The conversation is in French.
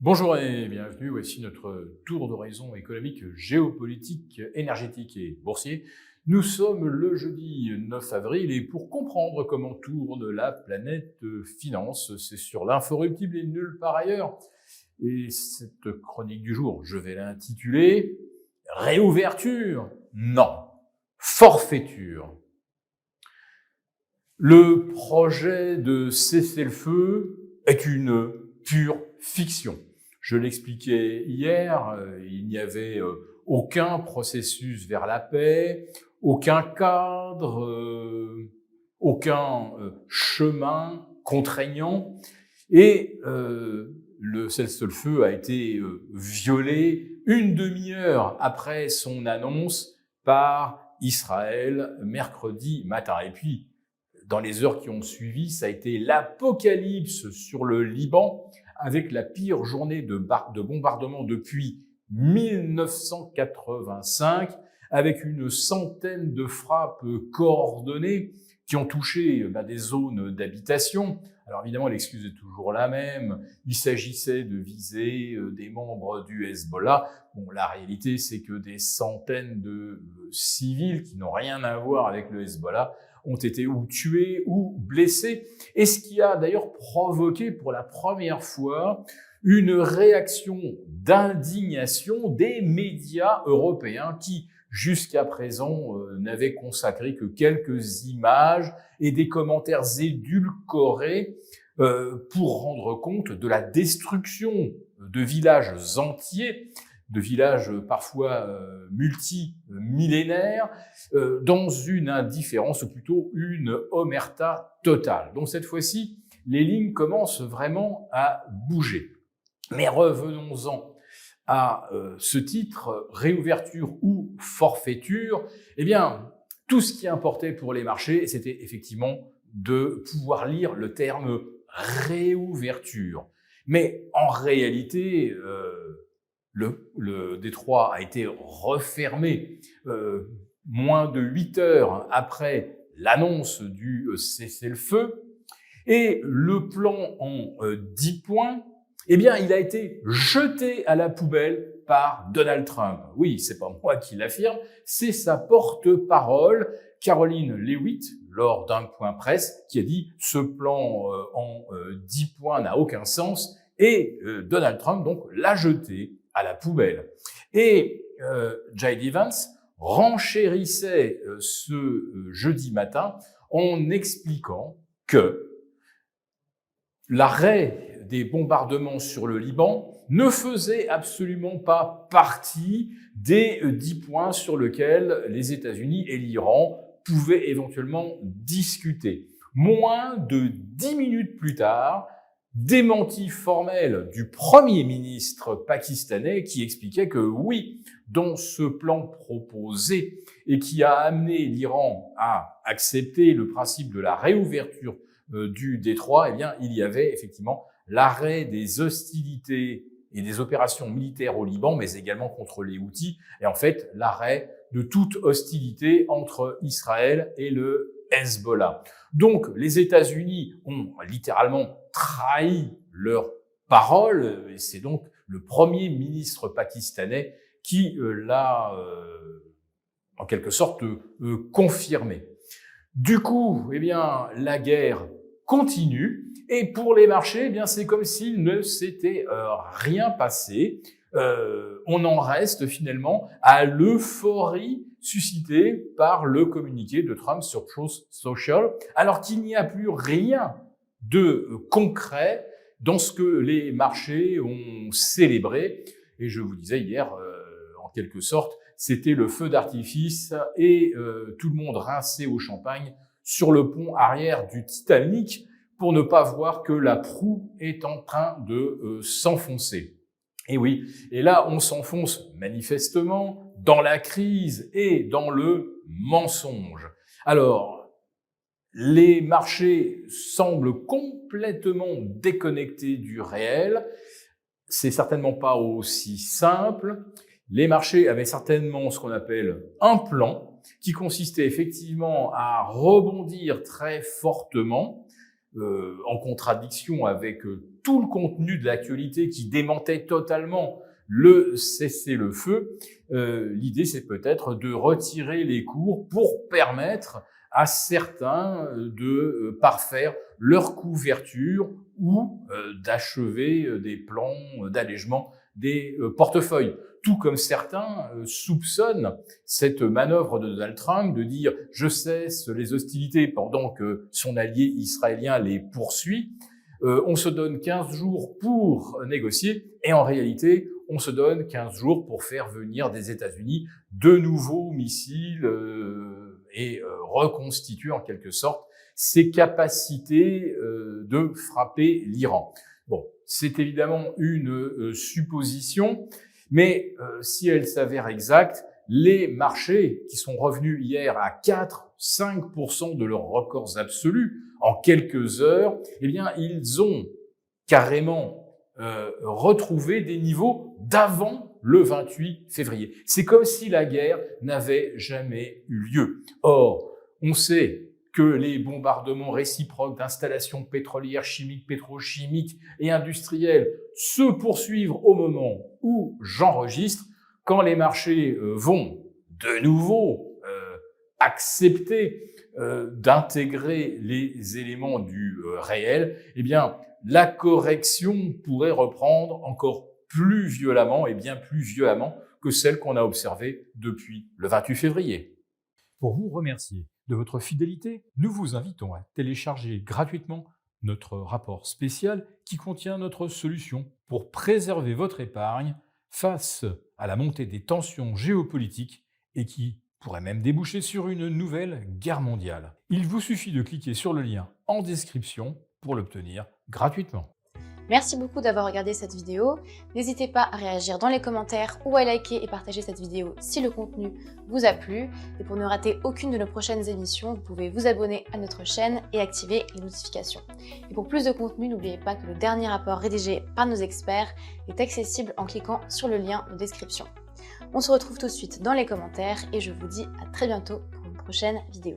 Bonjour et bienvenue, voici notre tour d'horizon économique, géopolitique, énergétique et boursier. Nous sommes le jeudi 9 avril et pour comprendre comment tourne la planète finance, c'est sur l'inforruptible et nulle part ailleurs. Et cette chronique du jour, je vais l'intituler Réouverture? Non. Forfaiture. Le projet de cessez-le-feu est une pure fiction. Je l'expliquais hier, il n'y avait aucun processus vers la paix, aucun cadre, aucun chemin contraignant, et le cessez-le-feu a été violé une demi-heure après son annonce par Israël mercredi matin. Et puis, dans les heures qui ont suivi, ça a été l'apocalypse sur le Liban, avec la pire journée de bombardement depuis 1985, avec une centaine de frappes coordonnées qui ont touché des zones d'habitation. Alors évidemment, l'excuse est toujours la même. Il s'agissait de viser des membres du Hezbollah. Bon, la réalité, c'est que des centaines de civils qui n'ont rien à voir avec le Hezbollah ont été ou tués ou blessés. Et ce qui a d'ailleurs provoqué pour la première fois une réaction d'indignation des médias européens qui, jusqu'à présent, n'avaient consacré que quelques images et des commentaires édulcorés pour rendre compte de la destruction de villages entiers, de villages parfois multimillénaires, dans une indifférence ou plutôt une omerta totale. Donc cette fois-ci, les lignes commencent vraiment à bouger. Mais revenons-en à ce titre, réouverture ou forfaiture. Eh bien, tout ce qui importait pour les marchés, c'était effectivement de pouvoir lire le terme réouverture. Mais en réalité, le détroit a été refermé moins de 8 heures après l'annonce du cessez-le-feu. Et le plan en 10 points, eh bien, il a été jeté à la poubelle par Donald Trump. Oui, c'est pas moi qui l'affirme, c'est sa porte-parole, Caroline Leavitt, lors d'un point presse, qui a dit « ce plan en 10 points n'a aucun sens » et Donald Trump, donc, l'a jeté à la poubelle. Et J.D. Vance renchérissait ce jeudi matin en expliquant que l'arrêt des bombardements sur le Liban ne faisait absolument pas partie des 10 points sur lesquels les États-Unis et l'Iran pouvaient éventuellement discuter. Moins de 10 minutes plus tard, démenti formel du Premier ministre pakistanais qui expliquait que oui, dans ce plan proposé et qui a amené l'Iran à accepter le principe de la réouverture du détroit, eh bien, il y avait effectivement l'arrêt des hostilités et des opérations militaires au Liban, mais également contre les Houthis, et en fait, l'arrêt de toute hostilité entre Israël et le Hezbollah. Donc, les États-Unis ont littéralement trahi leur parole, et c'est donc le Premier ministre pakistanais qui l'a, en quelque sorte, confirmé. Du coup, eh bien, la guerre continue, et pour les marchés, eh bien, c'est comme s'il ne s'était rien passé. On en reste finalement à l'euphorie suscitée par le communiqué de Trump sur Truth Social, alors qu'il n'y a plus rien de concret dans ce que les marchés ont célébré. Et je vous disais hier, en quelque sorte, c'était le feu d'artifice et tout le monde rincé au champagne sur le pont arrière du Titanic pour ne pas voir que la proue est en train de s'enfoncer. Et oui, et là on s'enfonce manifestement dans la crise et dans le mensonge. Alors, les marchés semblent complètement déconnectés du réel. C'est certainement pas aussi simple. Les marchés avaient certainement ce qu'on appelle un plan qui consistait effectivement à rebondir très fortement en contradiction avec tout le contenu de l'actualité qui démentait totalement le cessez-le-feu. L'idée, c'est peut-être de retirer les cours pour permettre à certains de parfaire leur couverture ou d'achever des plans d'allègement des portefeuilles. Tout comme certains soupçonnent cette manœuvre de Donald Trump de dire « je cesse les hostilités » pendant que son allié israélien les poursuit. On se donne 15 jours pour négocier et en réalité, on se donne 15 jours pour faire venir des États-Unis de nouveaux missiles et reconstituer en quelque sorte ses capacités de frapper l'Iran. Bon, c'est évidemment une supposition, mais si elle s'avère exacte, les marchés qui sont revenus hier à 4-5% de leurs records absolus en quelques heures, eh bien, ils ont carrément retrouvé des niveaux d'avant le 28 février. C'est comme si la guerre n'avait jamais eu lieu. Or, on sait que les bombardements réciproques d'installations pétrolières, chimiques, pétrochimiques et industrielles se poursuivent au moment où j'enregistre. Quand les marchés vont de nouveau accepter d'intégrer les éléments du réel, eh bien, la correction pourrait reprendre encore plus violemment et bien plus violemment que celle qu'on a observée depuis le 28 février. Pour vous remercier de votre fidélité, nous vous invitons à télécharger gratuitement notre rapport spécial qui contient notre solution pour préserver votre épargne face à la montée des tensions géopolitiques et qui pourrait même déboucher sur une nouvelle guerre mondiale. Il vous suffit de cliquer sur le lien en description pour l'obtenir gratuitement. Merci beaucoup d'avoir regardé cette vidéo. N'hésitez pas à réagir dans les commentaires ou à liker et partager cette vidéo si le contenu vous a plu. Et pour ne rater aucune de nos prochaines émissions, vous pouvez vous abonner à notre chaîne et activer les notifications. Et pour plus de contenu, n'oubliez pas que le dernier rapport rédigé par nos experts est accessible en cliquant sur le lien de description. On se retrouve tout de suite dans les commentaires et je vous dis à très bientôt pour une prochaine vidéo.